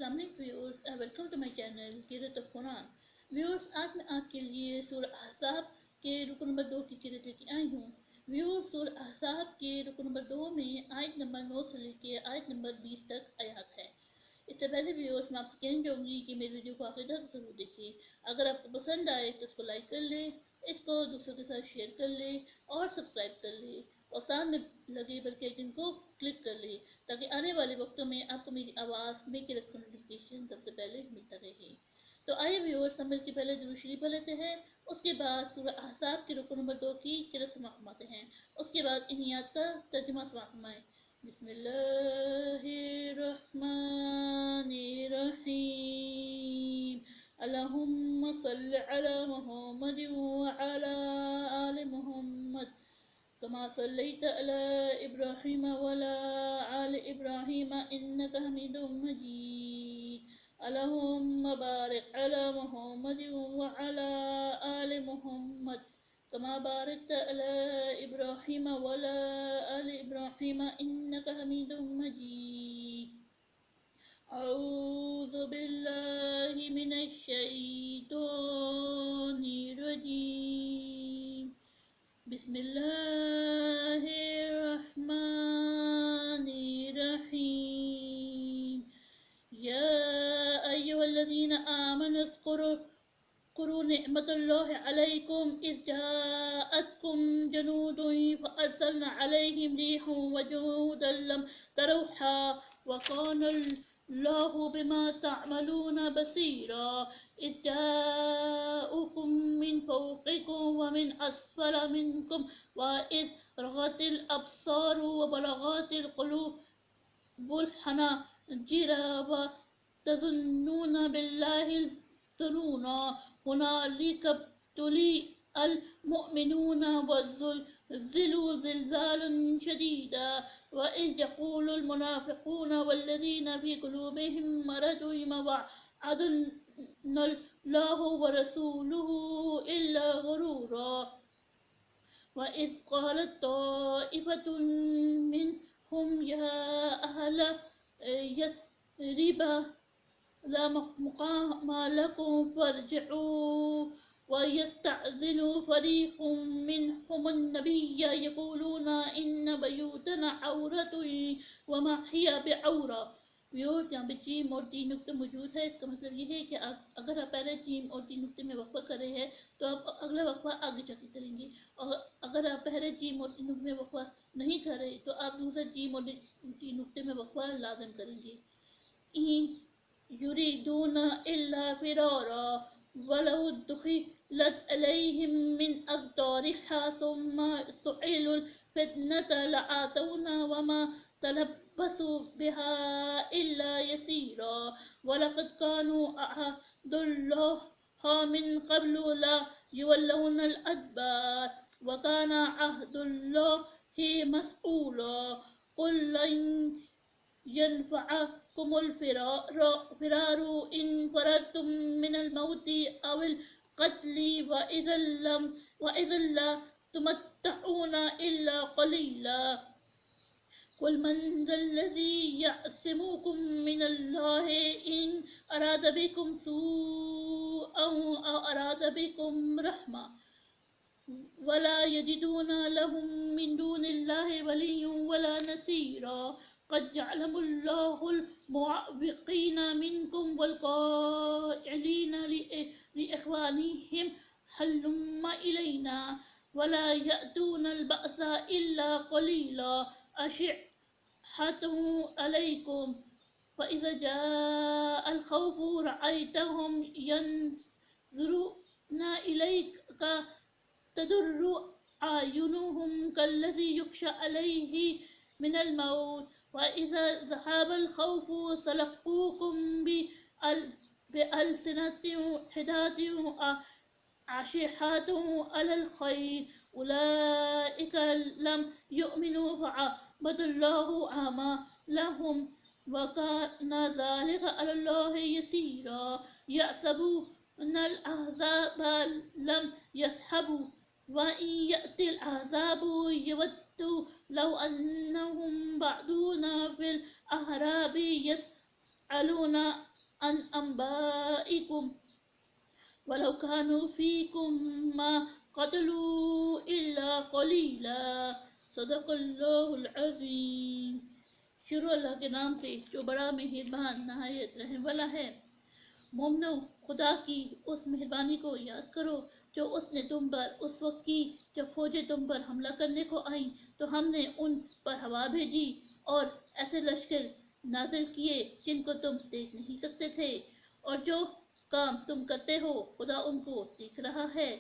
السلام علیکم viewers, welcome to my channel Qurrat ulQuran. Viewers, آج میں آپ کے لیے سورہ احزاب کے رکن نمبر 2 کی قرۃ لے کے آئی ہوں۔ ویورز، سورہ احزاب کے رکن نمبر 2 میں آیت نمبر 9 سے لے کے آیت نمبر 20 تک آیات ہے۔ اس سے پہلے ویورز میں آپ سے کہنا چاہوں گی کہ میری ویڈیو کو آخر تک ضرور دیکھیں۔ اگر آپ کو پسند آئے تو اس کو لائک کر لیں، اس کو دوسروں کے ساتھ شیئر کر لیں اور سبسکرائب کر لیں، اور ساتھ میں لگے بیل کے آئیکن کو کلک کر لیں تاکہ آنے والے وقتوں میں آپ کو میری آواز میں کی نوٹیفیکیشن سب سے پہلے ملتا رہے۔ تو آئیے ویورز، ہم مل کے پہلے درود شریف پڑھ لیتے ہیں، اس کے بعد سورہ احزاب کے رکن نمبر 2 کی قرأت سماعت فرماتے ہیں، اس کے بعد ان آیات کا ترجمہ سماعت فرمائیں۔ بسم اللہ الرحمن الرحیم، اللہم صل علی محمد وعلی آل محمد كما صليت على إبراهيم وعلى آل إبراهيم إنك حميد مجيد، اللهم بارك على محمد وعلى آل محمد كما باركت على إبراهيم وعلى آل إبراهيم إنك حميد مجيد۔ أعوذ بالله من الشيطان الرجيم، بسم اللہ الرحمن الرحیم، یا ایہا الذین آمنوا اذکروا نعمت اللہ علیکم اذ جاءتکم جنود فارسلنا علیہم ریحا وجنودا لم تروها وکان اللہ بما تعملون بصیرا، اذ جاءوکم من فوقکم ومن اسفل منکم وإذ رغت الأبصار وبلغت القلوب الحناجر وتظنون بالله الظنونا، هنالك ابتلي المؤمنون وزلزلوا زلزالا شديدا، وإذ يقول المنافقون والذين في قلوبهم مرض ما وعدنا الله ورسوله إلا غرورا، وإذ قالت طائفة منهم يا أهل يثرب لا مقام لكم فارجعوا، ويستأذن فريق منهم النبي يقولون إن بيوتنا عورة وما هي بعورة۔ ویورز، یہاں پہ جیم اور تین نقطے موجود ہے۔ اس کا مطلب یہ ہے کہ اگر آپ پہلے جیم اور تین نقطے میں وقفہ کر رہے ہیں تو آپ اگلا وقفہ آگے جا کے کریں گے، اور اگر آپ پہلے جیم اور تین نقطے میں وقفہ نہیں کر رہے تو آپ دوسرا جیم اور تین نقطے میں وقفہ لازم کریں گے۔ إِن يُرِيدُونَ إِلَّا فِرَارًا وَلَوْ دُخِلَتْ عَلَيْهِم مِّنْ أَقْطَارِهَا ثُمَّ سُئِلُوا الْفِتْنَةَ لَآتَوْهَا وَمَا تَلَبَّثُوا بِهَا إِلَّا يَسِيرًا، وَلَقَدْ كَانُوا عَاهَدُوا اللَّهِ من قبل لا يولون الأدبار وكان عهد الله مسؤولا، قل لن ينفعكم الفرار إن فررتم من الموت أو القتل وإذا لا تمتعون إلا قليلا، قل من ذا الذي يعصمكم من الله إن أراد بكم سوءا أو أراد بكم رحمة، ولا يجدون لهم من دون الله وليا ولا نصيرا، قد يعلم الله المعوقين منكم والقائلين لإخوانهم هلم إلينا، ولا يأتون البأس إلا قليلا، أشحة عليكم، فإذا جاء الخوف رأيتهم ينظرون إليك تدر أعينهم كالذي يغشى عليه من الموت، وإذا ذهب الخوف سلقوكم بألسنة حداد عشحة على الخير، أولئك لم يؤمنوا فعبد الله أعمالهم وكان ذلك على الله يسيرا، يحسبون الأحزاب لم يذهبوا وإن يأتي الأحزاب يودوا لو أنهم بعدون في الأعراب يسألون عن أنبائكم ولو كانوا فيكم ما قتلوا إلا قليلا صدق اللہ العظیم۔ شروع اللہ کے نام سے جو بڑا مہربان نہایت رحم والا ہے۔ مومنو، خدا کی اس مہربانی کو یاد کرو جو اس نے تم پر اس وقت کی جب فوجیں تم پر حملہ کرنے کو آئیں تو ہم نے ان پر ہوا بھیجی اور ایسے لشکر نازل کیے جن کو تم دیکھ نہیں سکتے تھے، اور جو کام تم کرتے ہو خدا ان کو دیکھ رہا ہے۔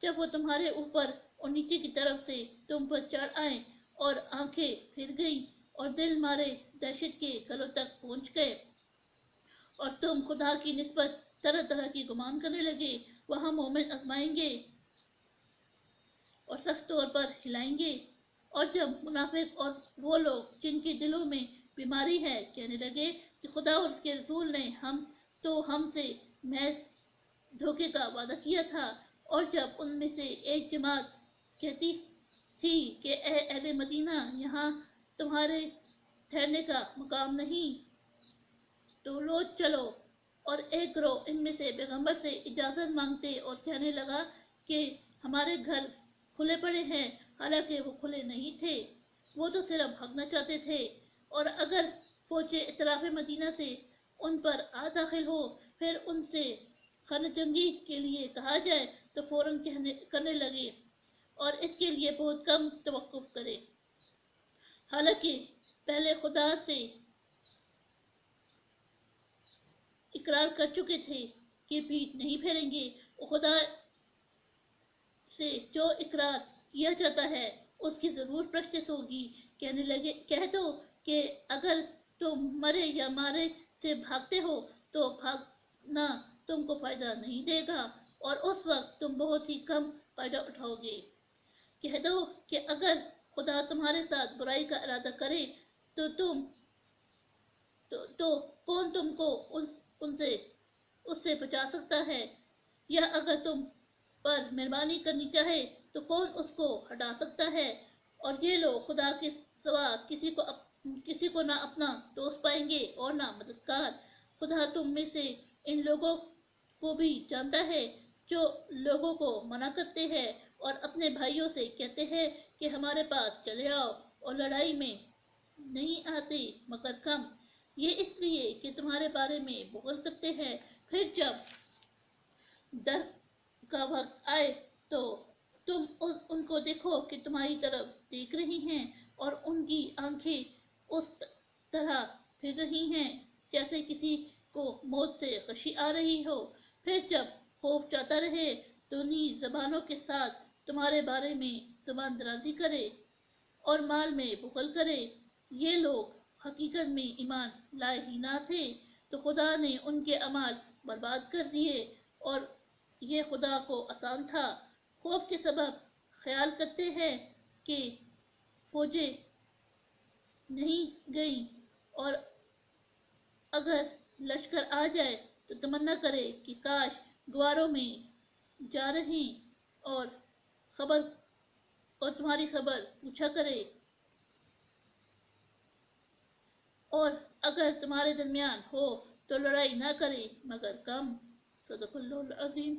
جب وہ تمہارے اوپر اور نیچے کی طرف سے تم پر چڑھ آئیں اور آنکھیں پھر گئیں اور دل مارے دہشت کے گلوں تک پہنچ گئے اور تم خدا کی نسبت طرح طرح کی گمان کرنے لگے، وہاں مومن آزمائیں گے اور سخت طور پر ہلائیں گے۔ اور جب منافق اور وہ لوگ جن کے دلوں میں بیماری ہے کہنے لگے کہ خدا اور اس کے رسول نے ہم سے محض دھوکے کا وعدہ کیا تھا، اور جب ان میں سے ایک جماعت کہتی تھی کہ اے اہل مدینہ، یہاں تمہارے ٹھہرنے کا مقام نہیں، تو لوٹ چلو، اور ایک گروہ ان میں سے پیغمبر سے اجازت مانگتے اور کہنے لگا کہ ہمارے گھر کھلے پڑے ہیں، حالانکہ وہ کھلے نہیں تھے، وہ تو صرف بھاگنا چاہتے تھے۔ اور اگر فوجیں اطراف مدینہ سے ان پر آ داخل ہو پھر ان سے خانہ جنگی کے لیے کہا جائے تو فوراً کرنے لگے اور اس کے لیے بہت کم توقف کرے، حالانکہ پہلے خدا سے اقرار کر چکے تھے کہ پیٹھ نہیں پھیریں گے۔ خدا سے جو اقرار کیا جاتا ہے اس کی ضرور پرستش ہوگی۔ کہنے لگے، کہہ دو کہ اگر تم مرے یا مارے سے بھاگتے ہو تو بھاگنا تم کو فائدہ نہیں دے گا اور اس وقت تم بہت ہی کم فائدہ اٹھاؤ گے۔ کہہ دو کہ اگر خدا تمہارے ساتھ برائی کا ارادہ کرے تو کون تم کو اس سے بچا سکتا ہے، یا اگر تم پر مہربانی کرنی چاہے تو کون اس کو ہٹا سکتا ہے۔ اور یہ لوگ خدا کے سوا کسی کو نہ اپنا دوست پائیں گے اور نہ مددگار۔ خدا تم میں سے ان لوگوں کو بھی جانتا ہے جو لوگوں کو منع کرتے ہیں اور اپنے بھائیوں سے کہتے ہیں کہ ہمارے پاس چلے آؤ، اور لڑائی میں نہیں آتے مگر کم، یہ اس لیے کہ تمہارے بارے میں بغض کرتے ہیں۔ پھر جب ڈر کا وقت آئے تو تم ان کو دیکھو کہ تمہاری طرف دیکھ رہی ہیں اور ان کی آنکھیں اس طرح پھر رہی ہیں جیسے کسی کو موت سے غشی آ رہی ہو۔ پھر جب خوف جاتا رہے تو نیز زبانوں کے ساتھ تمہارے بارے میں زبان درازی کرے اور مال میں بخل کرے۔ یہ لوگ حقیقت میں ایمان لائے ہی نہ تھے تو خدا نے ان کے اعمال برباد کر دیے، اور یہ خدا کو آسان تھا۔ خوف کے سبب خیال کرتے ہیں کہ فوجیں نہیں گئیں، اور اگر لشکر آ جائے تو تمنا کرے کہ کاش غاروں میں جا رہیں اور تمہاری خبر پوچھا کرے، اور اگر تمہارے درمیان ہو تو لڑائی نہ کرے مگر کم۔ صدق اللہ العظیم۔